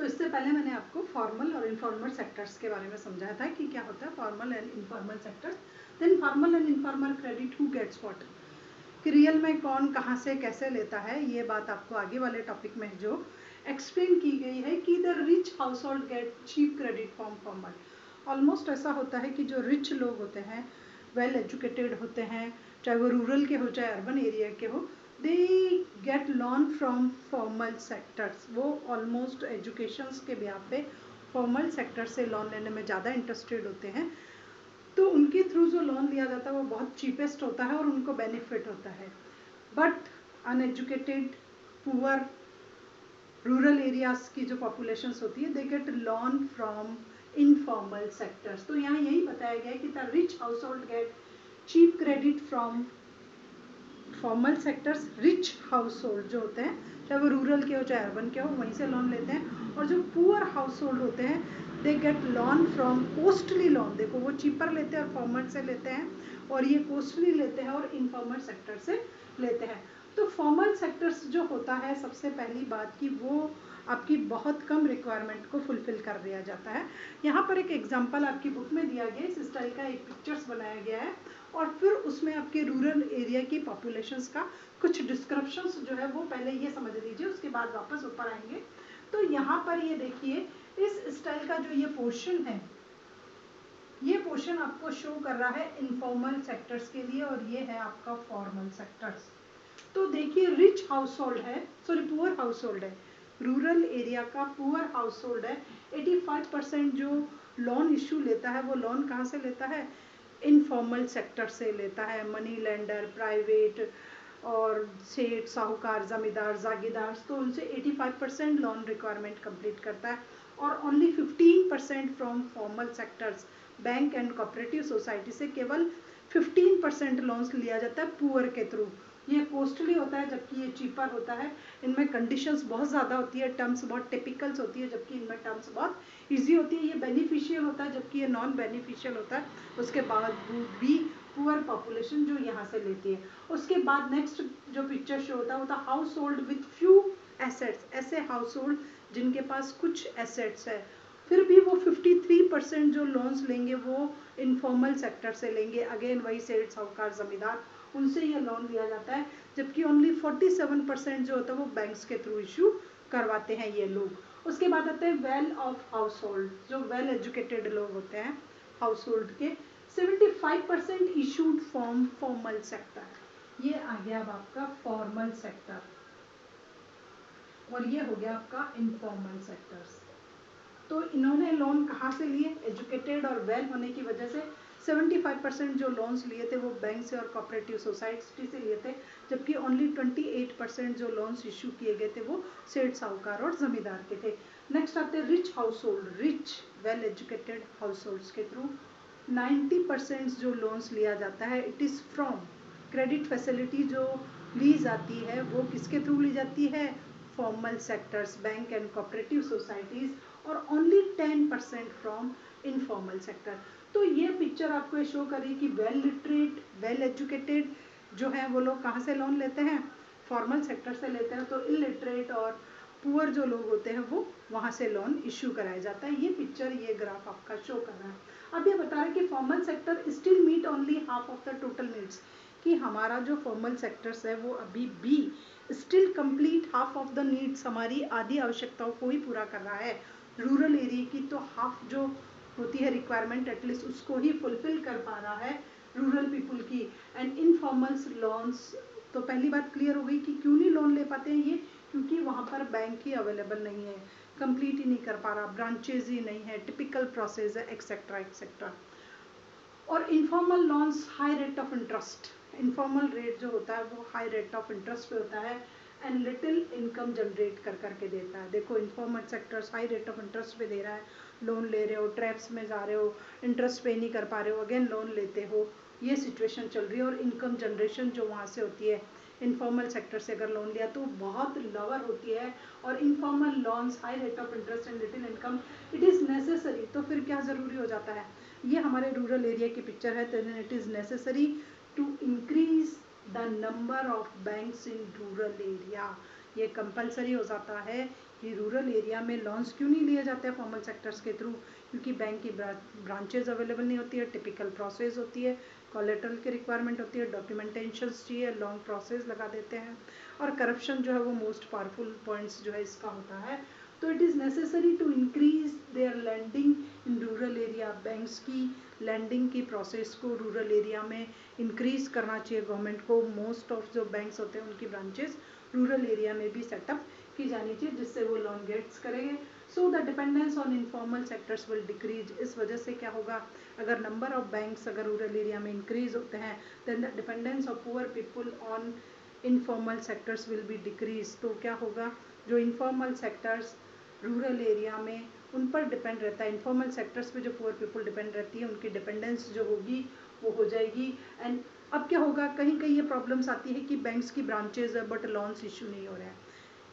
इससे पहले मैंने आपको फॉर्मल और इनफॉर्मल सेक्टर्स के बारे में समझाया था कि क्या होता है formal and informal sectors. Then formal and informal credit who gets what, कि रियल में कौन कहाँ से कैसे लेता है, ये बात आपको आगे वाले टॉपिक में जो एक्सप्लेन की गई है कि the rich household get cheap credit from formal. Almost ऐसा होता है कि जो रिच लोग होते हैं, वेल एजुकेटेड होते हैं, चाहे वो रूरल के हो चाहे अर्बन एरिया के हो, दे get loan from formal sectors. वो ऑलमोस्ट एजुकेशंस के ब्याह पे फॉर्मल सेक्टर से लोन लेने में ज़्यादा इंटरेस्टेड होते हैं, तो उनके थ्रू जो लोन लिया जाता है वो बहुत चीपेस्ट होता है और उनको बेनिफिट होता है। But uneducated, poor, rural areas की जो पॉपुलेशंस होती है, they get loan from informal sectors. तो यहाँ यही बताया गया है कि the rich household get cheap credit from formal sectors. Rich household जो होते हैं, चाहे वो रूरल के हो चाहे अर्बन के हो, वहीं से लोन लेते हैं। और जो पुअर हाउस होल्ड होते हैं, दे get loan from costly loan. देखो वो चीपर लेते हैं और फॉर्मल से लेते हैं, और ये कॉस्टली लेते हैं और इनफॉर्मल सेक्टर से लेते हैं। तो फॉर्मल सेक्टर्स जो होता है, सबसे पहली बात कि वो आपकी बहुत कम रिक्वायरमेंट को फुलफिल कर दिया जाता है। यहाँ पर एक एग्जांपल आपकी बुक में दिया गया है, इस स्टाइल का एक पिक्चर्स बनाया गया है, और फिर उसमें आपके रूरल एरिया की पॉपुलेशंस का कुछ डिस्क्रिप्शंस जो है वो पहले ये समझ लीजिए, उसके बाद वापस ऊपर आएंगे। तो यहाँ पर ये देखिए, इस स्टाइल का जो ये पोर्शन है, ये पोर्शन आपको शो कर रहा है इनफॉर्मल सेक्टर्स के लिए, और ये है आपका फॉर्मल सेक्टर्स। तो देखिए रिच हाउस होल्ड है, सॉरी पुअर हाउस होल्ड है, रूरल एरिया का पुअर हाउस होल्ड है। 85% जो लोन इश्यू लेता है वो लोन कहाँ से लेता है, इनफॉर्मल सेक्टर से लेता है। मनी लेंडर, प्राइवेट और सेठ, साहूकार, जमींदार, जागीरदार, तो उनसे 85% लोन रिक्वायरमेंट कंप्लीट करता है। और only 15% from formal sectors, bank and cooperative society से केवल 15% लोन्स लिया जाता है पुअर के थ्रू। ये कॉस्टली होता है जबकि ये चीपर होता है। इनमें कंडीशंस बहुत ज़्यादा होती है, टर्म्स बहुत टिपिकल्स होती है जबकि इनमें टर्म्स बहुत इजी होती है। ये बेनिफिशियल होता है जबकि ये नॉन बेनिफिशियल होता है, उसके बावजूद भी पुअर पॉपुलेशन जो यहाँ से लेती है। उसके बाद नेक्स्ट जो पिक्चर शो होता है वो था house hold with few assets. ऐसे हाउस होल्ड जिनके पास कुछ एसेट्स है, फिर भी वो 53% जो लोन्स लेंगे वो इनफॉर्मल सेक्टर से लेंगे। अगेन वही सेठ, साहूकार, जमींदार, उनसे ये लोन लिया जाता है, जबकि ओनली 47% जो होता है वो बैंक्स के थ्रू इशू करवाते हैं ये लोग। उसके बाद आते हैं वेल ऑफ हाउस होल्ड, जो वेल एजुकेटेड लोग होते हैं हाउस होल्ड के, 75% इशूड फ्रॉम फॉर्मल सेक्टर। ये आ गया अब आपका फॉर्मल सेक्टर, और ये हो गया आपका इनफॉर्मल सेक्टर्स। तो इन्होंने लोन कहाँ से लिए, एजुकेटेड और वेल होने की वजह से 75% जो लोन्स लिए थे वो बैंक से और कोऑपरेटिव सोसाइटी से लिए थे, जबकि ओनली 28% जो लोन्स इशू किए गए थे वो सेठ, साहूकार और जमींदार के थे। नेक्स्ट आते हैं rich house hold, rich well educated house holds के थ्रू 90% जो लोन्स लिया जाता है, it is from credit facility जो ली जाती है वो किसके थ्रू ली जाती है, formal sectors, bank and cooperative societies, और ओनली 10% फ्रॉम इनफॉर्मल सेक्टर। तो ये पिक्चर आपको शो करी कि वेल लिटरेट, वेल एजुकेटेड जो है वो लोग कहाँ से लोन लेते हैं, फॉर्मल सेक्टर से लेते हैं। तो इलिटरेट और पुअर जो लोग होते हैं वो वहाँ से लोन इश्यू कराया जाता है। ये पिक्चर, ये ग्राफ आपका शो कर रहा है। अब ये बता रहा है कि formal sector still meet only half of the total needs, कि हमारा जो फॉर्मल सेक्टर्स है वो अभी भी still complete half of the needs, हमारी आधी आवश्यकताओं को ही पूरा कर रहा है। रूरल एरिया की तो हाफ जो होती है रिक्वायरमेंट एटलीस्ट उसको ही फुलफिल कर पा रहा है रूरल पीपल की। एंड इनफॉर्मल लोन्स, तो पहली बात क्लियर हो गई कि क्यों नहीं लोन ले पाते हैं ये, क्योंकि वहाँ पर बैंक ही अवेलेबल नहीं है, कंप्लीट ही नहीं कर पा रहा, ब्रांचेज ही नहीं है, टिपिकल प्रोसेस है, एक्सेट्रा एक्सेट्रा। और informal loans high rate of interest, informal rate जो होता है वो हाई रेट ऑफ इंटरेस्ट पे होता है एंड लिटिल इनकम जनरेट कर करके देता है। देखो informal sectors high rate of interest पे दे रहा है, लोन ले रहे हो, ट्रैप्स में जा रहे हो, इंटरेस्ट पे नहीं कर पा रहे हो, अगेन लोन लेते हो, ये सिचुएशन चल रही है। और इनकम जनरेशन जो वहाँ से होती है इनफॉर्मल सेक्टर से अगर लोन लिया तो बहुत लोअर होती है। और informal loans high rate of interest and little income, it is necessary, तो फिर क्या ज़रूरी हो जाता है, ये हमारे रूरल एरिया की पिक्चर है। Then it is necessary to increase the number of banks in rural area, ये कंपलसरी हो जाता है कि रूरल एरिया में लोन्स क्यों नहीं लिए जाते हैं फॉर्मल सेक्टर्स के थ्रू, क्योंकि बैंक की ब्रांचेज अवेलेबल नहीं होती है, टिपिकल प्रोसेस होती है, कोलेटरल की रिक्वायरमेंट होती है, डॉक्यूमेंटेशन चाहिए, लॉन्ग प्रोसेस लगा देते हैं, और करप्शन जो है वो मोस्ट पावरफुल पॉइंट्स जो है इसका होता है। तो it is necessary to increase their lending in rural area. Banks की लैंडिंग की प्रोसेस को रूरल एरिया में इंक्रीज करना चाहिए गवर्नमेंट को। मोस्ट ऑफ जो बैंक्स होते हैं उनकी ब्रांचेस रूरल एरिया में भी सेटअप की जानी चाहिए, जिससे वो लोन गेट्स करेंगे। So the dependence on informal sectors will decrease. इस वजह से क्या होगा, अगर नंबर ऑफ बैंक्स अगर रूरल एरिया में इंक्रीज होते हैं, then the dependence of poor people on informal sectors will be decrease. तो क्या होगा, जो इनफॉर्मल सेक्टर्स रूरल एरिया में उन पर डिपेंड रहता है, इनफॉर्मल सेक्टर्स पे जो पुअर पीपल डिपेंड रहती है, उनकी डिपेंडेंस जो होगी वो हो जाएगी। एंड अब क्या होगा, कहीं कहीं ये प्रॉब्लम्स आती है कि बैंक्स की ब्रांचेज है बट लोन्स इशू नहीं हो रहे हैं।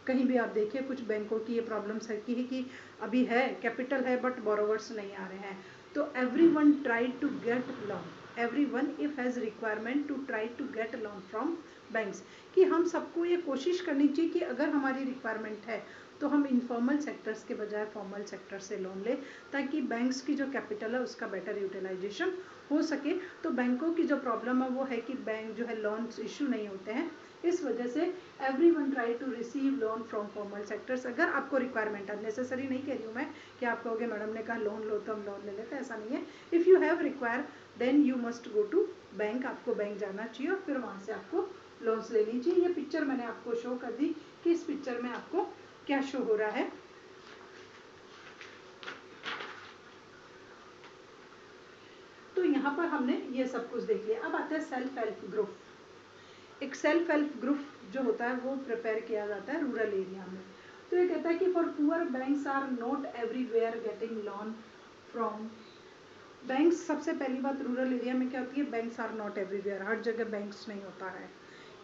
कहीं भी आप देखिए कुछ बैंकों की ये प्रॉब्लम्स है कि अभी है कैपिटल है बट बोरोवर्स नहीं आ रहे हैं। तो everyone try to get loan, everyone if has requirement to try to get loan from banks, कि हम सबको ये कोशिश करनी चाहिए कि अगर हमारी रिक्वायरमेंट है तो हम इनफॉर्मल सेक्टर्स के बजाय फॉर्मल सेक्टर से लोन लें, ताकि बैंक्स की जो कैपिटल है उसका बेटर यूटिलाइजेशन हो सके। तो बैंकों की जो प्रॉब्लम है वो है कि बैंक जो है लोन्स इशू नहीं होते हैं, इस वजह से everyone try to receive loan from formal sectors. अगर आपको रिक्वायरमेंट है, नेसेसरी नहीं कह रही हूँ मैं कि आप कहोगे मैडम ने कहा लोन लो तो हम लोन ले लेते हैं, ऐसा नहीं है। If you have require then you must go to bank, आपको बैंक जाना चाहिए और फिर वहाँ से आपको लोन्स लेनी चाहिए। ये पिक्चर मैंने आपको शो कर दी कि इस पिक्चर में आपको क्या शो हो रहा है। तो यहाँ पर हमने ये सब कुछ देख लिया। अब आता है सेल्फ हेल्प ग्रुप। एक सेल्फ हेल्प ग्रुप जो होता है वो प्रिपेयर किया जाता है रूरल एरिया में। तो ये कहता है कि for poor banks are not everywhere getting loan from banks. सबसे पहली बात रूरल एरिया में क्या होती है, बैंक्स आर नॉट एवरीवेयर, हर जगह बैंक्स नहीं होता है,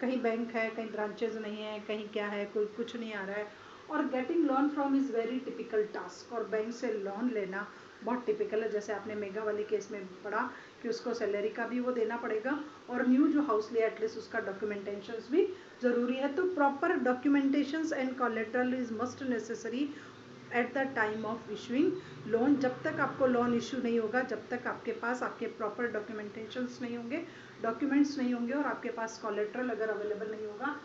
कहीं बैंक है कहीं ब्रांचेज नहीं है, कहीं क्या है कोई कुछ नहीं आ रहा है। और getting loan from is very typical task, और बैंक से लोन लेना बहुत टिपिकल है। जैसे आपने मेगा वाले केस में पढ़ा कि उसको सैलरी का भी वो देना पड़ेगा, और न्यू जो हाउस लिया एटलीस्ट उसका डॉक्यूमेंटेशंस भी ज़रूरी है। तो proper documentations and collateral is must necessary at the time of issuing loan. जब तक आपको लोन इशू नहीं होगा, जब तक आपके पास आपके प्रॉपर डॉक्यूमेंटेशंस नहीं होंगे, डॉक्यूमेंट्स नहीं होंगे, और आपके पास कोलेट्रल अगर अवेलेबल नहीं होगा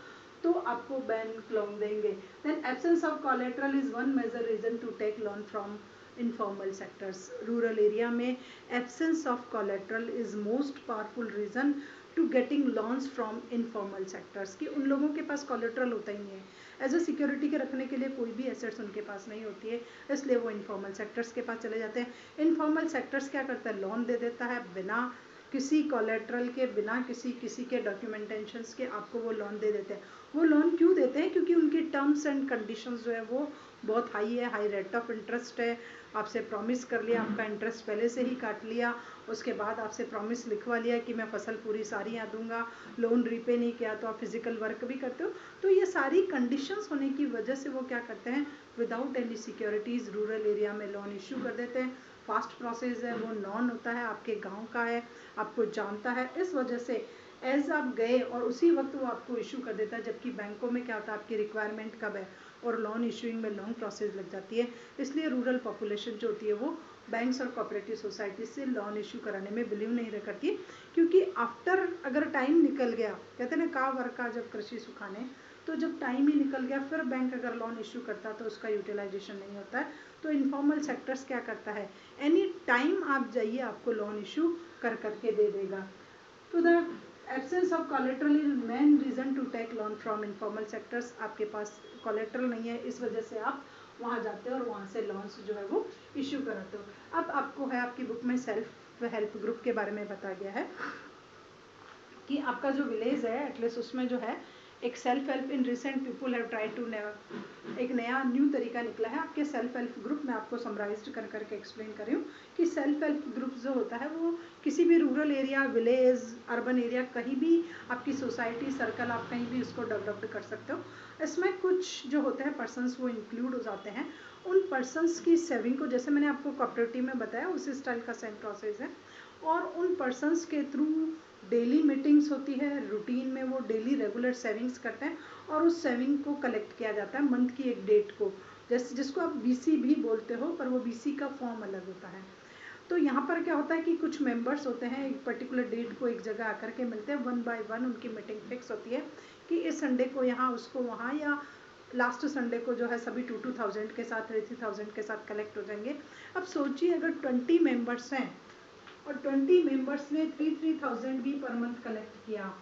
तो आपको बैंक लोन देंगे। Then absence of collateral is one major reason to take loan from informal sectors. Rural area में absence of collateral is most powerful reason to getting loans from informal sectors, कि उन लोगों के पास collateral होता ही नहीं है, as a security के रखने के लिए कोई भी एसेट्स उनके पास नहीं होती है, इसलिए वो इनफॉर्मल सेक्टर्स के पास चले जाते हैं। इनफॉर्मल सेक्टर्स क्या करता है, लोन दे देता है बिना किसी कोलेट्रल के, बिना किसी के डॉक्यूमेंटेशंस के आपको वो लोन दे देते हैं। वो लोन क्यों देते हैं, क्योंकि उनकी टर्म्स एंड कंडीशंस जो है वो बहुत हाई है, हाई रेट ऑफ इंटरेस्ट है। आपसे प्रॉमिस कर लिया, आपका इंटरेस्ट पहले से ही काट लिया, उसके बाद आपसे प्रॉमिस लिखवा लिया कि मैं फसल पूरी सारी यहाँ दूंगा, लोन रीपे नहीं किया तो आप फिजिकल वर्क भी करते हो। तो ये सारी कंडीशंस होने की वजह से वो क्या करते हैं, without any securities rural area में लोन इशू कर देते हैं। फास्ट प्रोसेस है, वो नॉन होता है, आपके गांव का है, आपको जानता है, इस वजह से एज आप गए और उसी वक्त वो आपको इशू कर देता है। जबकि बैंकों में क्या होता है, आपकी रिक्वायरमेंट कब है और लोन इशूइंग में लॉन्ग प्रोसेस लग जाती है। इसलिए रूरल पॉपुलेशन जो होती है वो बैंक्स और कोऑपरेटिव सोसाइटी से लोन इशू कराने में बिलीव नहीं करती, क्योंकि आफ्टर अगर टाइम निकल गया, कहते हैं ना का वर्का जब कृषि सुखाने, तो जब टाइम ही निकल गया फिर बैंक अगर लोन इशू करता तो उसका यूटिलाइजेशन नहीं होता है। तो इनफॉर्मल सेक्टर्स क्या करता है, एनी टाइम आप जाइए आपको लोन इशू कर करके दे देगा। तो the absence of collateral is main reason to take loan from informal sectors. आपके पास कोलेट्रल नहीं है, इस वजह से आप वहाँ जाते हो और वहाँ से लोन्स जो है वो इशू कराते हो। अब आपको है, आपकी बुक में सेल्फ हेल्प ग्रुप के बारे में बताया गया है कि आपका जो विलेज है एटलीस्ट उसमें जो है एक self help in recent people have try to एक नया न्यू तरीका निकला है आपके सेल्फ हेल्प ग्रुप में। आपको समराइज्ड कर करके एक्सप्लेन कर रही हूँ कि सेल्फ हेल्प ग्रुप जो होता है वो किसी भी rural area, village, urban area, कहीं भी आपकी सोसाइटी सर्कल, आप कहीं भी उसको डेवलप्ड कर सकते हो। इसमें कुछ जो होते हैं पर्सनस वो इंक्लूड हो जाते हैं। उन पर्सनस की सेविंग को, जैसे मैंने आपको कोऑपरेटिव में बताया उसी स्टाइल का सेम प्रोसेस है, और उन पर्सनस के थ्रू डेली मीटिंग्स होती है, रूटीन में वो डेली रेगुलर सेविंग्स करते हैं और उस सेविंग को कलेक्ट किया जाता है मंथ की एक डेट को। जैसे जिसको आप बीसी भी बोलते हो, पर वो बीसी का फॉर्म अलग होता है। तो यहाँ पर क्या होता है कि कुछ मेंबर्स होते हैं एक पर्टिकुलर डेट को एक जगह आकर के मिलते हैं, 1 बाय 1 उनकी मीटिंग फिक्स होती है कि इस संडे को यहाँ, उसको वहाँ, या लास्ट संडे को जो है सभी 2,000 के साथ 3,000 के साथ कलेक्ट हो जाएंगे। अब सोचिए अगर 20 मेंबर्स हैं और 20 मेंबर्स ने 3,000 भी पर मंथ कलेक्ट किया,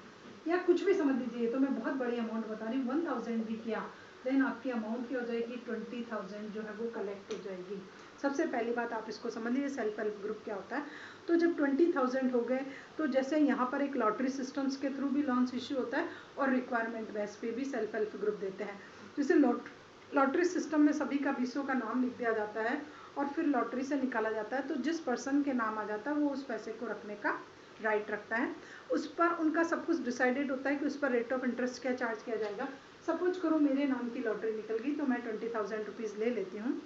या कुछ भी समझ लीजिए, तो मैं बहुत बड़ी अमाउंट बता रही हूँ, 1,000 भी किया, देन आपकी अमाउंट क्या हो जाएगी, 20,000 जो है वो कलेक्ट हो जाएगी। सबसे पहली बात आप इसको समझ लीजिए सेल्फ हेल्प ग्रुप क्या होता है। तो जब 20,000 हो गए तो जैसे यहाँ पर एक लॉटरी सिस्टम्स के थ्रू भी लॉन्स इश्यू होता है और रिक्वायरमेंट बेस पे भी सेल्फ हेल्प ग्रुप देते हैं। जैसे लॉटरी सिस्टम में सभी का 20 का नाम लिख दिया जाता है और फिर लॉटरी से निकाला जाता है, तो जिस पर्सन के नाम आ जाता है वो उस पैसे को रखने का राइट रखता है। उस पर उनका सब कुछ डिसाइडेड होता है कि उस पर रेट ऑफ इंटरेस्ट क्या चार्ज किया जाएगा। सपोज करो मेरे नाम की लॉटरी निकल गई तो मैं 20,000 रुपीज़ ले लेती हूँ।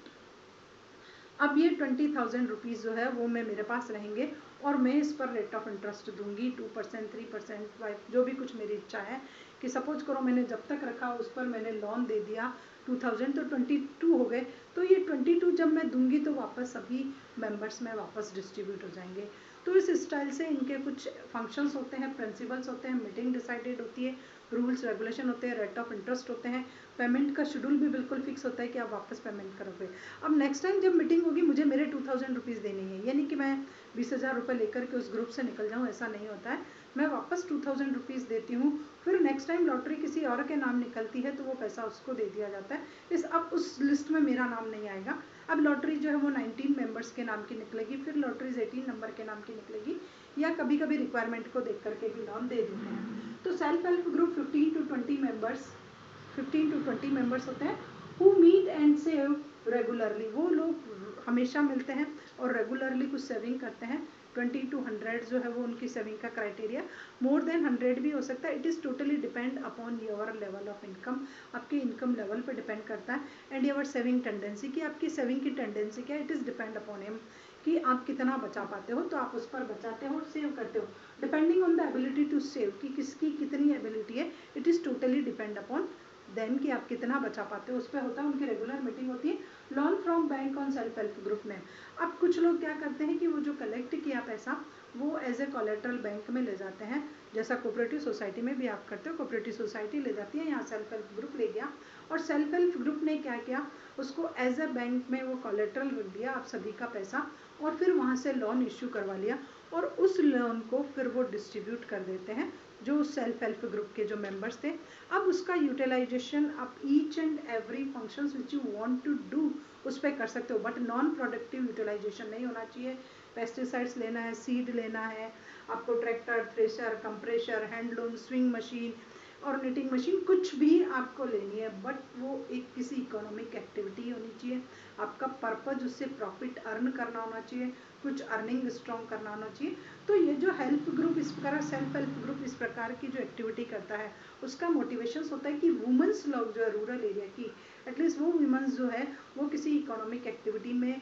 अब ये 20,000 रुपीज़ जो है वो मैं मेरे पास रहेंगे और मैं इस पर रेट ऑफ इंटरेस्ट दूंगी 2%, 3%, 5, जो भी कुछ मेरी इच्छा है। कि सपोज करो मैंने जब तक रखा उस पर मैंने लोन दे दिया 2,000, तो 22 हो गए। तो ये 22 जब मैं दूंगी तो वापस सभी मेंबर्स में वापस डिस्ट्रीब्यूट हो जाएंगे। तो इस स्टाइल से इनके कुछ फंक्शंस होते हैं, प्रिंसिपल्स होते हैं, मीटिंग डिसाइडेड होती है, रूल्स रेगुलेशन होते हैं, रेट ऑफ इंटरेस्ट होते हैं, पेमेंट का शेड्यूल भी बिल्कुल फिक्स होता है कि आप वापस पेमेंट करोगे। अब नेक्स्ट टाइम जब मीटिंग होगी मुझे मेरे 2,000 रुपीज़ देने हैं, यानी कि मैं 20,000 रुपये लेकर के उस ग्रुप से निकल जाऊँ, ऐसा नहीं होता है। मैं वापस 2,000 रुपीज़ देती हूँ, फिर नेक्स्ट टाइम लॉटरी किसी और के नाम निकलती है तो वो पैसा उसको दे दिया जाता है। अब उस लिस्ट में मेरा नाम नहीं आएगा। अब लॉटरी जो है वो 19 मेंबर्स के नाम की निकलेगी, फिर लॉटरीज 18 नंबर के नाम की निकलेगी, या कभी कभी रिक्वायरमेंट को देख करके भी लोन दे देते हैं। तो self help group 15 to 20 members होते हैं who meet and save regularly. वो लोग हमेशा मिलते हैं और रेगुलरली कुछ सेविंग करते हैं। 20 to 100 जो है वो उनकी सेविंग का क्राइटेरिया, मोर देन 100 भी हो सकता है। It is totally depend upon your level of income, आपके इनकम लेवल पर डिपेंड करता है। एंड योर सेविंग टेंडेंसी, कि आपकी सेविंग की टेंडेंसी क्या है, it is depend upon him, कि आप कितना बचा पाते हो, तो आप उस पर बचाते हो और सेव करते हो। Depending on the ability to save, कि किसकी कितनी एबिलिटी है, it is totally depend upon then कि आप कितना बचा पाते हो, उस पर होता है। उनकी रेगुलर मीटिंग होती है। Loan from bank on self help group में, अब कुछ लोग क्या करते हैं कि वो जो कलेक्ट किया पैसा वो एज ए कोलेट्रल बैंक में ले जाते हैं, जैसा कोऑपरेटिव सोसाइटी में भी आप करते हो। कोऑपरेटिव सोसाइटी ले जाती है, यहाँ सेल्फ हेल्प ग्रुप ले गया और सेल्फ हेल्प ग्रुप ने क्या किया, उसको एज ए बैंक में वो कोलेट्रल रख दिया आप सभी का पैसा, और फिर वहाँ से लोन इश्यू करवा लिया और उस लोन को फिर वो डिस्ट्रीब्यूट कर देते हैं जो सेल्फ हेल्प ग्रुप के जो मेंबर्स थे। अब उसका यूटिलाइजेशन आप each and every functions which you want to do उस पर कर सकते हो, बट नॉन प्रोडक्टिव यूटिलाइजेशन नहीं होना चाहिए। पेस्टिसाइड्स लेना है, सीड लेना है, आपको tractor, thresher, compressor, handloom, swing machine और निटिंग मशीन कुछ भी आपको लेनी है, बट वो एक किसी इकोनॉमिक एक्टिविटी होनी चाहिए। आपका पर्पज उससे प्रॉफिट अर्न करना होना चाहिए, कुछ अर्निंग स्ट्रॉन्ग करना होना चाहिए। तो ये जो हेल्प ग्रुप इस प्रकार, सेल्फ हेल्प ग्रुप इस प्रकार की जो एक्टिविटी करता है उसका मोटिवेशन होता है कि वुमेन्स लोग जो है रूरल एरिया की, एटलीस्ट वो वुमेन्स जो है वो किसी इकोनॉमिक एक्टिविटी में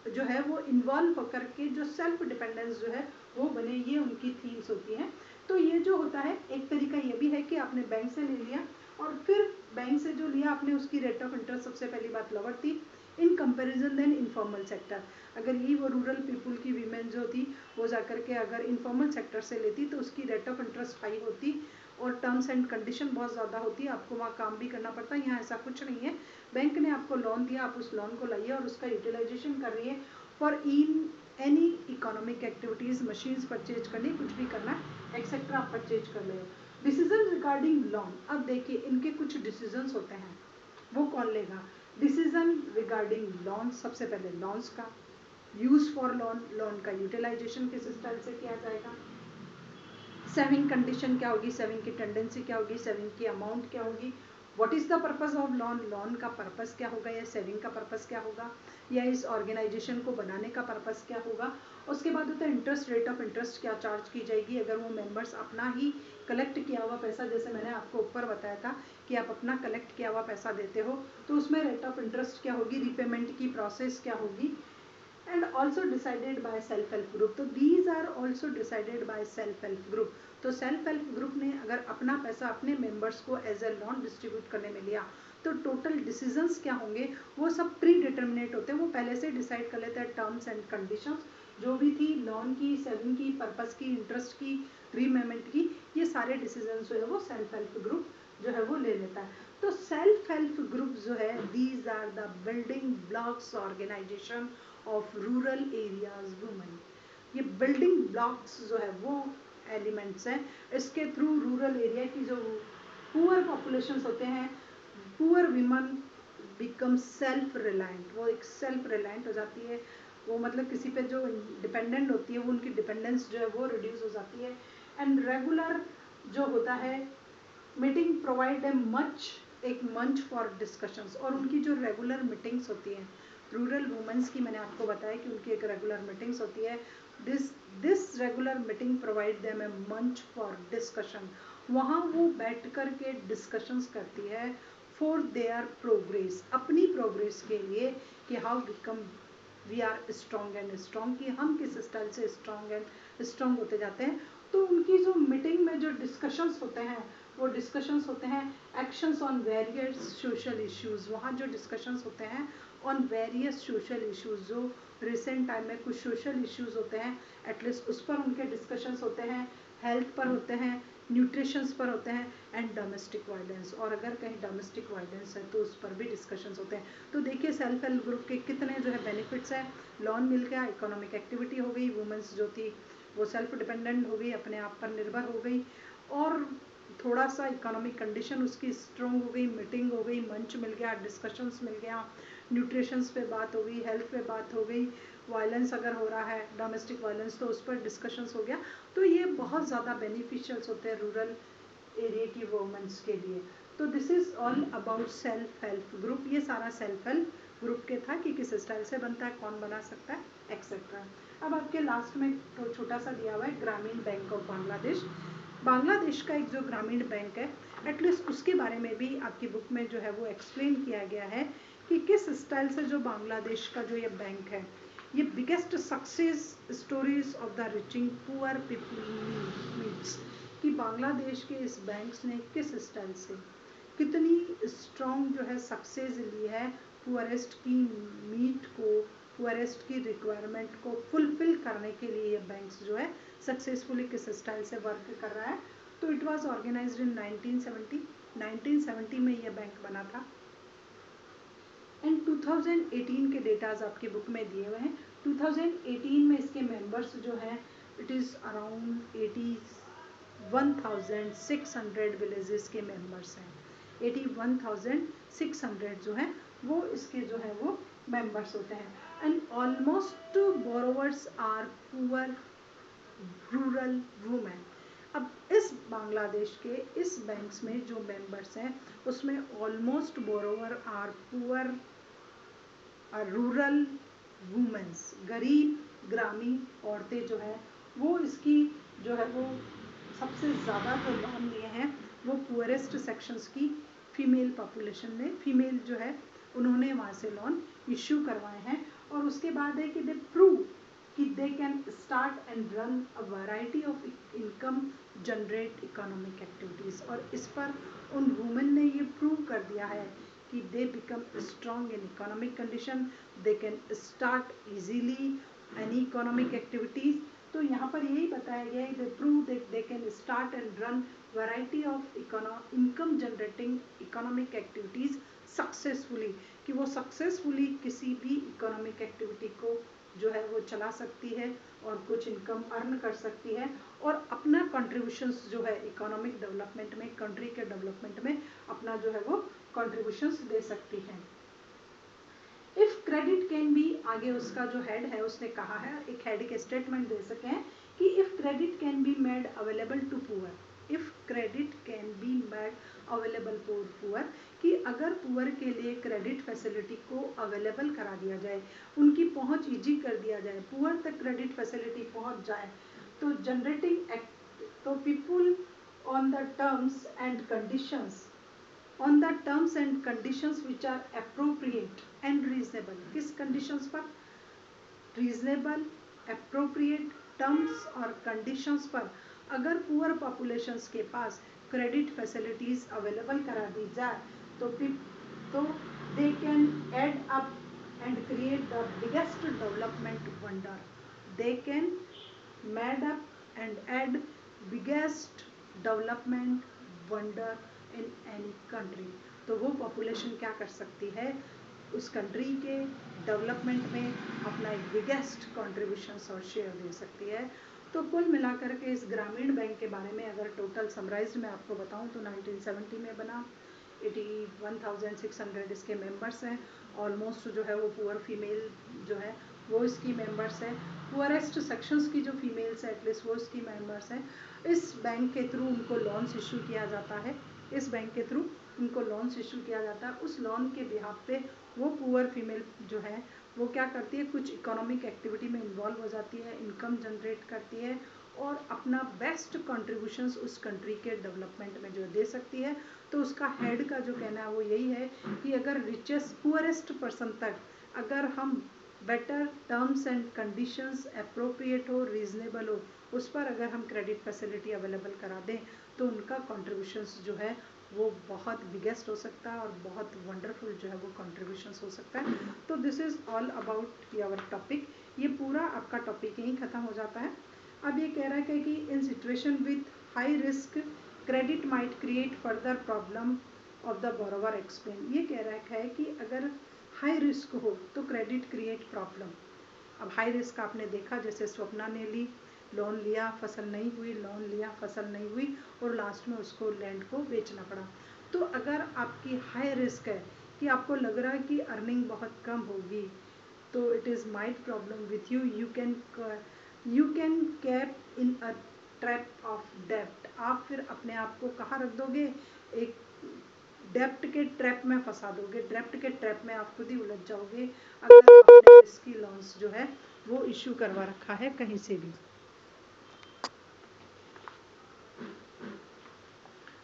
जो है वो इन्वॉल्व होकर के जो सेल्फ डिपेंडेंस जो है वो बने, ये उनकी थीम्स होती हैं। तो ये जो होता है एक तरीका ये भी है कि आपने बैंक से ले लिया और फिर बैंक से जो लिया आपने उसकी रेट ऑफ इंटरेस्ट सबसे पहली बात लोअर थी in comparison then informal sector. अगर यही वो रूरल पीपल की वीमेन जो थी वो जाकर के अगर इनफॉर्मल सेक्टर से लेती तो उसकी रेट ऑफ इंटरेस्ट हाई होती और टर्म्स एंड कंडीशन बहुत ज़्यादा होती है, आपको वहाँ काम भी करना पड़ता है। यहाँ ऐसा कुछ नहीं है, बैंक ने आपको लोन दिया, आप उस लोन को लाइए और उसका यूटिलाइजेशन कर रही है for in any economic activities, machines purchase करनी, कुछ भी करना एक्सेट्रा आप परचेज कर रहे हो। डिसीजन रिगार्डिंग लोन, अब देखिए इनके कुछ डिसीजंस होते हैं, वो कौन लेगा। डिसीजन रिगार्डिंग लोन, सबसे पहले लॉन्स का यूज फॉर लोन, लोन का यूटिलाइजेशन किस स्टाइल से किया जाएगा, सेविंग कंडीशन क्या होगी, सेविंग की टेंडेंसी क्या होगी, सेविंग की अमाउंट क्या होगी, what is the purpose of loan, loan का पर्पस क्या होगा, या सेविंग का पर्पस क्या होगा, या इस ऑर्गेनाइजेशन को बनाने का पर्पस क्या होगा। उसके बाद होता है इंटरेस्ट, रेट ऑफ इंटरेस्ट क्या चार्ज की जाएगी अगर वो मेंबर्स अपना ही कलेक्ट किया हुआ पैसा, जैसे मैंने आपको ऊपर बताया था कि आप अपना कलेक्ट किया हुआ पैसा देते हो तो उसमें रेट ऑफ इंटरेस्ट क्या होगी, रीपेमेंट की प्रोसेस क्या होगी, and also decided by self help group. तो these are also decided by self help group. तो self help group ने अगर अपना पैसा अपने members को as a loan distribute करने में लिया तो टोटल डिसीजंस क्या होंगे वो सब प्री डिटर्मिनेट होते हैं, वो पहले से डिसाइड कर लेते हैं टर्म्स एंड कंडीशंस जो भी थी लोन की, सेविंग की, पर्पस की, इंटरेस्ट की, रीपेमेंट की, ये सारे डिसीजंस जो है वो सेल्फ हेल्प ग्रुप जो है वो ले लेता है. तो सेल्फ हेल्प ग्रुप जो है these are the building blocks organization of rural areas women. ये बिल्डिंग ब्लॉक्स जो है वो एलिमेंट्स हैं, इसके थ्रू रूरल एरिया की जो पुअर पॉपुलेशंस होते हैं, poor women become self reliant, वो एक सेल्फ रिलायंट हो जाती है, वो मतलब किसी पे जो डिपेंडेंट होती है वो उनकी डिपेंडेंस जो है वो रिड्यूस हो जाती है. एंड रेगुलर जो होता है मीटिंग प्रोवाइड ए मच, एक मंच फॉर डिस्कशंस, और उनकी जो रेगुलर मीटिंग्स होती हैं रूरल वुमेन्स की, मैंने आपको बताया कि उनकी एक रेगुलर मीटिंग्स होती है. This regular meeting provide them a मंच फॉर डिस्कशन, वहाँ वो बैठ कर के डिस्कशंस करती है फॉर देयर प्रोग्रेस, अपनी प्रोग्रेस के लिए कि how become we are strong and strong, कि हम किस स्टाइल से स्ट्रॉन्ग एंड स्ट्रॉन्ग होते जाते हैं. तो उनकी जो मीटिंग में जो डिस्कशंस होते हैं वो डिस्कशंस होते हैं actions on various social issues, वहाँ जो डिस्कशंस होते हैं ऑन वेरियस सोशल इश्यूज, जो रिसेंट टाइम में कुछ सोशल इश्यूज होते हैं एटलीस्ट उस पर उनके डिस्कशंस होते हैं, हेल्थ पर होते हैं, न्यूट्रिशंस पर होते हैं, एंड डोमेस्टिक वायलेंस, और अगर कहीं डोमेस्टिक वायलेंस है तो उस पर भी डिस्कशंस होते हैं. तो देखिए सेल्फ हेल्प ग्रुप के कितने जो है बेनिफिट्स हैं. लोन मिल गया, इकोनॉमिक एक्टिविटी हो गई, वुमेन्स जो थी वो सेल्फ डिपेंडेंट हो गई, अपने आप पर निर्भर हो गई, और थोड़ा सा इकोनॉमिक कंडीशन उसकी स्ट्रॉन्ग हो गई, मीटिंग हो गई, मंच मिल गया, डिस्कशंस मिल गया, न्यूट्रिशंस पे बात हो गई, हेल्थ पे बात हो गई, वायलेंस अगर हो रहा है डोमेस्टिक वायलेंस तो उस पर डिस्कशंस हो गया. तो ये बहुत ज़्यादा बेनिफिशियल्स होते हैं रूरल एरिया की वुमेन्स के लिए. तो this is all about self help group. ये सारा सेल्फ हेल्प ग्रुप के था कि किस स्टाइल से बनता है, कौन बना सकता है, एक्सेट्रा. अब आपके लास्ट में तो छोटा सा दिया हुआ है ग्रामीण बैंक ऑफ बांग्लादेश. बांग्लादेश का एक जो ग्रामीण बैंक है एटलीस्ट उसके बारे में भी आपकी बुक में जो है वो एक्सप्लेन किया गया है कि किस स्टाइल से जो बांग्लादेश का जो ये बैंक है ये biggest success stories of the reaching poor people meets, कि बांग्लादेश के इस बैंक्स ने किस स्टाइल से कितनी स्ट्रॉन्ग जो है सक्सेस ली है पुअरेस्ट की नीड को, पुअरेस्ट की रिक्वायरमेंट को फुलफिल करने के लिए ये बैंक्स जो है सक्सेसफुली किस स्टाइल से वर्क कर रहा है. तो इट वाज ऑर्गेनाइज्ड इन 1970 में ये बैंक बना था. एंड 2018 के डेटाज आपकी बुक में दिए हुए हैं. 2018 में इसके मेंबर्स जो हैं इट इज़ अराउंड 81,600 विलेजेस के मेंबर्स हैं. 81,600 जो हैं वो इसके जो है वो मेंबर्स होते हैं. And almost borrowers are poor rural women. अब इस बांग्लादेश के इस बैंक्स में जो मेंबर्स हैं उसमें almost borrower are poor rural womens, गरीब ग्रामीण औरतें जो है वो इसकी जो है वो सबसे ज़्यादा जो लोन लिए हैं वो पुअरेस्ट सेक्शंस की फीमेल पॉपुलेशन ने, फीमेल जो है उन्होंने वहाँ से लोन इश्यू करवाए हैं. और उसके बाद है कि दे प्रूव कि they can start and run a variety of income generate economic activities. और इस पर उन वुमेन ने ये प्रूव कर दिया है कि they become strong in economic condition, they can start easily any economic activities. तो यहाँ पर यही बताया गया है they prove that they can start and run variety of income generating economic activities successfully, कि वो सक्सेसफुली किसी भी इकोनॉमिक एक्टिविटी को जो है वो चला सकती है और कुछ इनकम अर्न कर सकती है और अपना कंट्रीब्यूशंस जो है इकोनॉमिक डेवलपमेंट में, कंट्री के डेवलपमेंट में अपना जो है वो कंट्रीब्यूशंस दे सकती हैं. इफ क्रेडिट कैन बी, आगे उसका जो हेड है उसने कहा है, एक हेड के स्टेटमेंट दे सके हैं कि if credit can be made available to poor, if credit can be made available for poor, कि अगर पुअर के लिए क्रेडिट फैसिलिटी को अवेलेबल करा दिया जाए, उनकी पहुंच ईजी कर दिया जाए, पुअर तक क्रेडिट फैसिलिटी पहुंच जाए, तो जनरेटिंग तो people on the terms and conditions, on the terms and conditions which are appropriate and reasonable. किस conditions पर? रीजनेबल एप्रोप्रिएट टर्म्स और कंडीशंस पर अगर पुअर पॉपुलेशंस के पास क्रेडिट फैसिलिटीज अवेलेबल करा दी जाए तो they can add up and create the biggest development wonder. They can mad up and add biggest development wonder in any country. तो वो पॉपुलेशन क्या कर सकती है, उस कंट्री के डेवलपमेंट में अपना एक बिगेस्ट कॉन्ट्रीब्यूशन और शेयर दे सकती है. तो कुल मिलाकर के इस ग्रामीण बैंक के बारे में अगर टोटल समराइज मैं आपको बताऊं तो 1970 में बना. 81,600 इसके मेंबर्स हैं. ऑलमोस्ट जो है वो पुअर फीमेल जो है वो इसकी मेंबर्स है. पुअरेस्ट सेक्शंस की जो फीमेल्स है एटलीस्ट वो इसकी मेंबर्स हैं. इस बैंक के थ्रू उनको लोन्स इशू किया जाता है. इस बैंक के थ्रू उनको लोन्स इशू किया जाता है. उस लोन के बिहाफ पे वो पुअर फीमेल जो है वो क्या करती है, कुछ इकोनॉमिक एक्टिविटी में इन्वॉल्व हो जाती है, इनकम जनरेट करती है और अपना बेस्ट कॉन्ट्रीब्यूशंस उस कंट्री के डेवलपमेंट में जो दे सकती है. तो उसका हेड का जो कहना है वो यही है कि अगर रिचेस्ट पुअरेस्ट पर्सन तक अगर हम better terms and conditions appropriate हो, रीजनेबल हो, उस पर अगर हम क्रेडिट फैसिलिटी अवेलेबल करा दें तो उनका कॉन्ट्रीब्यूशंस जो है वो बहुत बिगेस्ट हो सकता है और बहुत वंडरफुल जो है वो कॉन्ट्रीब्यूशंस हो सकता है. तो this is all about your topic. ये पूरा आपका टॉपिक यहीं ख़त्म हो जाता है. अब ये कह रहा है कि in situation with high risk credit might create further problem of the borrower explain. ये कह रहा है कि अगर हाई रिस्क हो तो क्रेडिट क्रिएट प्रॉब्लम. अब हाई रिस्क आपने देखा, जैसे स्वप्ना ने ली, लोन लिया, फसल नहीं हुई, लोन लिया, फसल नहीं हुई और लास्ट में उसको लैंड को बेचना पड़ा. तो अगर आपकी हाई रिस्क है कि आपको लग रहा है कि अर्निंग बहुत कम होगी, तो it is might problem with you. You can cap in a trap of डेब्ट. आप फिर अपने आप को कहाँ रख दोगे, एक डेप्ट के ट्रैप में फंसा दोगे. डेप्ट के ट्रैप में आप खुद ही उलझ जाओगे अगर आपने रिस्की लोन्स जो है वो इशू करवा रखा है कहीं से भी.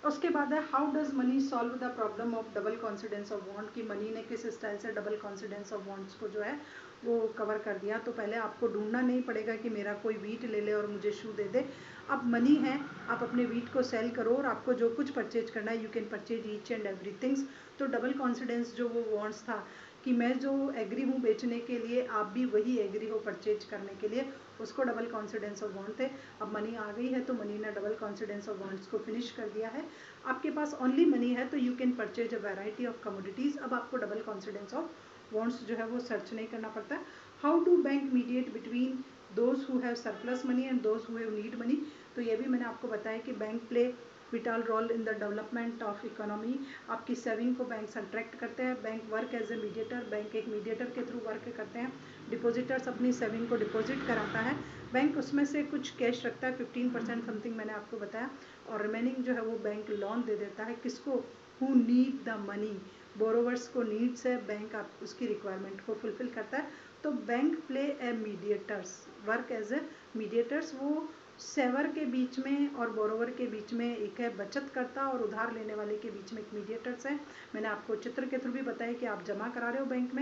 उसके बाद है how does money solve the problem of double coincidence of bond. की मनी ने किस स्टाइल से डबल कॉन्सिडेंस ऑफ बॉन्ड्स को जो है वो कवर कर दिया. तो पहले आपको ढूंढना नहीं पड़ेगा कि मेरा कोई वीट ले ले और मुझे शू दे दे. अब मनी है, आप अपने वीट को सेल करो और आपको जो कुछ परचेज करना है you can purchase each and everything's. तो डबल कॉन्सिडेंस जो वो बॉन्ड्स था कि मैं जो एग्री हूँ बेचने के लिए, आप भी वही एग्री हो परचेज करने के लिए, उसको डबल कॉन्सिडेंस ऑफ बॉन्ड थे. अब मनी आ गई है तो मनी ने डबल कॉन्सिडेंस ऑफ बॉन्ड्स को फिनिश कर दिया है. आपके पास ओनली मनी है तो you can purchase a variety of commodities. अब आपको डबल कॉन्सिडेंस ऑफ बॉन्ड्स जो है वो सर्च नहीं करना पड़ता है. How to bank mediate between those who have surplus money and those who have need money. तो ये भी मैंने आपको बताया कि bank play vital role in the development of economy. आपकी सेविंग को बैंक अट्रैक्ट करते हैं. Bank work as a mediator. Bank एक मीडिएटर के थ्रू वर्क करते हैं. डिपॉजिटर्स अपनी सेविंग को डिपॉजिट कराता है. बैंक उसमें से कुछ कैश रखता है, 15% समथिंग मैंने आपको बताया, और रिमेनिंग जो है वो बैंक लोन दे देता है. किसको, who need the money. Borrowers को नीड्स है, बैंक आप उसकी रिक्वायरमेंट को फुलफिल करता है. तो bank play a mediators, work as a mediators. वो सेवर के बीच में और बोरोवर के बीच में एक है बचत करता और उधार लेने वाले के बीच में एक मीडिएटर्स है. मैंने आपको चित्र के थ्रू भी बताया कि आप जमा करा रहे हो बैंक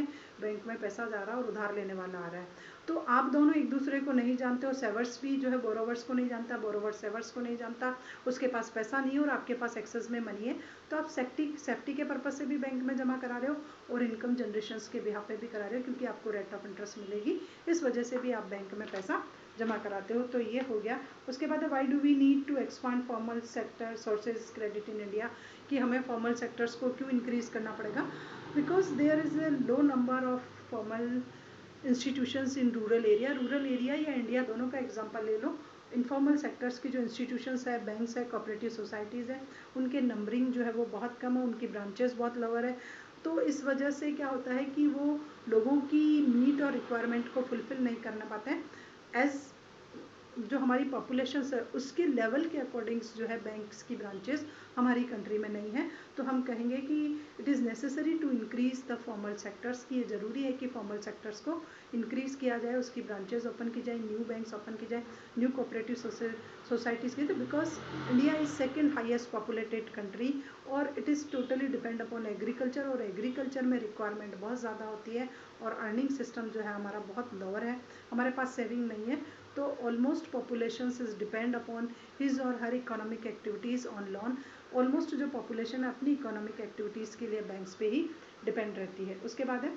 में पैसा जा रहा है और उधार लेने वाला आ रहा है. तो आप दोनों एक दूसरे को नहीं जानते हो. सेवर्स भी जो है बोरोवर्स को नहीं जानता, बोरोवर सेवर्स को नहीं जानता. उसके पास पैसा नहीं है और आपके पास एक्सेस में मनी है. तो आप सेफ्टी के पर्पज से भी बैंक में जमा करा रहे हो और इनकम जनरेशन के बिहाफ पे भी करा रहे हो, क्योंकि आपको रेट ऑफ इंटरेस्ट मिलेगी. इस वजह से भी आप बैंक में पैसा जमा कराते हो. तो ये हो गया. उसके बाद why do we need to expand formal sector sources credit in India. कि हमें फॉर्मल सेक्टर्स को क्यों इंक्रीज करना पड़ेगा. Because there is a low number of formal institutions in rural area या इंडिया दोनों का एग्जांपल ले लो. इनफॉर्मल सेक्टर्स की जो इंस्टीट्यूशंस है, बैंक्स है, कोऑपरेटिव सोसाइटीज़ है, उनके नंबरिंग जो है वो बहुत कम है, उनकी ब्रांचेस बहुत लोअर है. तो इस वजह से क्या होता है कि वो लोगों की नीड और रिक्वायरमेंट को फुलफिल नहीं करना पाते हैं. एज जो हमारी पॉपुलेशन है उसके लेवल के अकॉर्डिंग्स जो है बैंक्स की ब्रांचेस हमारी कंट्री में नहीं है, तो हम कहेंगे कि it is necessary to increase the formal sectors, कि ये ज़रूरी है कि फॉर्मल सेक्टर्स को इंक्रीज़ किया जाए, उसकी ब्रांचेस ओपन की जाए, न्यू बैंक्स ओपन की जाए, न्यू कोऑपरेटिव सोसाइटीज़ की, तो because India is second highest populated country और it is totally depend upon agriculture, और एग्रीकल्चर में रिक्वायरमेंट बहुत ज़्यादा होती है और अर्निंग सिस्टम जो है हमारा बहुत लोअर है, हमारे पास सेविंग नहीं है, तो almost population is depend upon his और हर economic activities on loan. Almost जो पॉपुलेशन है अपनी इकोनॉमिक एक्टिविटीज़ के लिए बैंक्स पे ही डिपेंड रहती है। उसके बाद है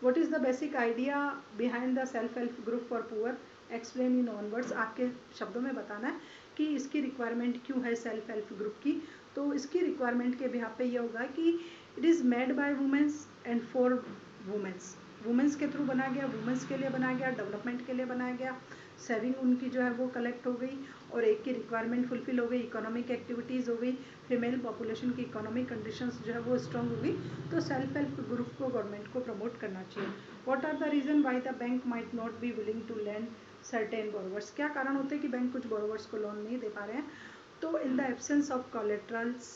what is the basic idea behind the self help group for poor, explain in on words, आपके शब्दों में बताना है कि इसकी रिक्वायरमेंट क्यों है सेल्फ हेल्प ग्रुप की। तो इसकी रिक्वायरमेंट के बिहाफ पे ये होगा कि it is made by women's and for women's, women's के थ्रू बनाया गया, वुमेंस के लिए बनाया गया, डेवलपमेंट के लिए बनाया गया, सेविंग उनकी जो है वो कलेक्ट हो गई और एक की रिक्वायरमेंट फुलफिल हो गई, इकोनॉमिक एक्टिविटीज़ हो गई, फीमेल पॉपुलेशन की इकोनॉमिक कंडीशंस जो है वो स्ट्रॉन्ग हो गई, तो सेल्फ हेल्प ग्रुप को गवर्नमेंट को प्रमोट करना चाहिए। What are the reason why the bank might not be willing to lend certain borrowers, क्या कारण होते हैं कि बैंक कुछ बोरोवर्स को लोन नहीं दे पा रहे हैं। तो in the absence of collaterals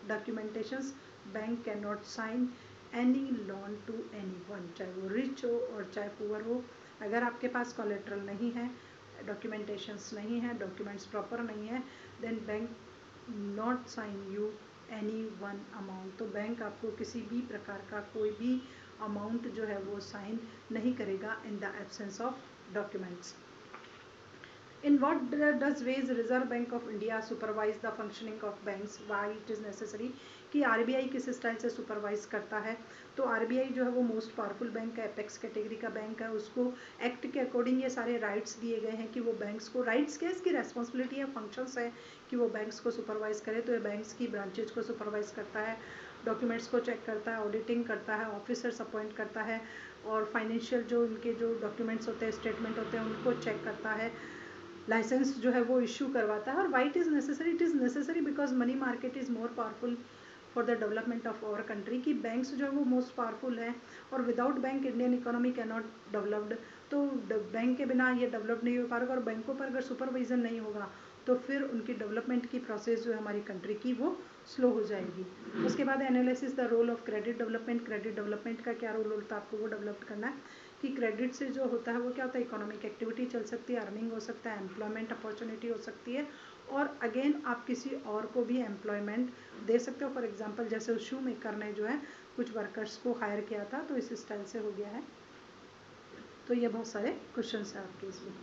documentations bank can not sign any loan to any one, चाहे वो रिच हो और चाहे पुअर हो, अगर आपके पास कोलेट्रल नहीं है, डॉक्यूमेंटेशंस नहीं है, डॉक्यूमेंट्स प्रॉपर नहीं है, then bank not sign you any one amount, तो बैंक आपको किसी भी प्रकार का कोई भी अमाउंट जो है वो साइन नहीं करेगा इन the absence of documents. In what does ways Reserve Bank of India supervise the functioning of banks? Why it is necessary कि RBI किस स्टाइल से सुपरवाइज करता है। तो RBI जो है वो मोस्ट पावरफुल बैंक है, एपेक्स कैटेगरी का बैंक है, उसको एक्ट के अकॉर्डिंग ये सारे राइट्स दिए गए हैं कि वो बैंक्स को, राइट्स क्या इसकी रेस्पॉन्सिबिलिटी है, फंक्शंस है कि वो बैंक्स को सुपरवाइज करे। तो ये बैंक्स की ब्रांचेज को सुपरवाइज करता है, डॉक्यूमेंट्स को चेक करता है, ऑडिटिंग करता है, ऑफिसर्स अपॉइंट करता है और फाइनेंशियल जो उनके जो डॉक्यूमेंट्स होते हैं, स्टेटमेंट होते हैं, उनको चेक करता है, लाइसेंस जो है वो इशू करवाता है। और why it is necessary, it is necessary because money market is more powerful for the development of our country, की बैंक्स जो है वो मोस्ट पावरफुल है और without bank Indian economy can not developed, तो बैंक के बिना ये डेवलप नहीं हो पाएगा और बैंकों पर अगर सुपरविजन नहीं होगा तो फिर उनकी डेवलपमेंट की प्रोसेस जो है हमारी कंट्री की वो स्लो हो जाएगी। उसके बाद analysis the role of credit development, credit development का क्या रोल होता है, आपको वो डेवलप करना है कि क्रेडिट से जो होता है वो क्या होता है, इकोनॉमिक एक्टिविटी चल सकती है, अर्निंग हो सकता है, एम्प्लॉयमेंट अपॉर्चुनिटी हो सकती है और अगेन आप किसी और को भी एम्प्लॉयमेंट दे सकते हो। फॉर एग्जांपल जैसे उस शू मेकर ने जो है कुछ वर्कर्स को हायर किया था, तो इस स्टाइल से हो गया है। तो ये बहुत सारे क्वेश्चन हैं आपके इसमें।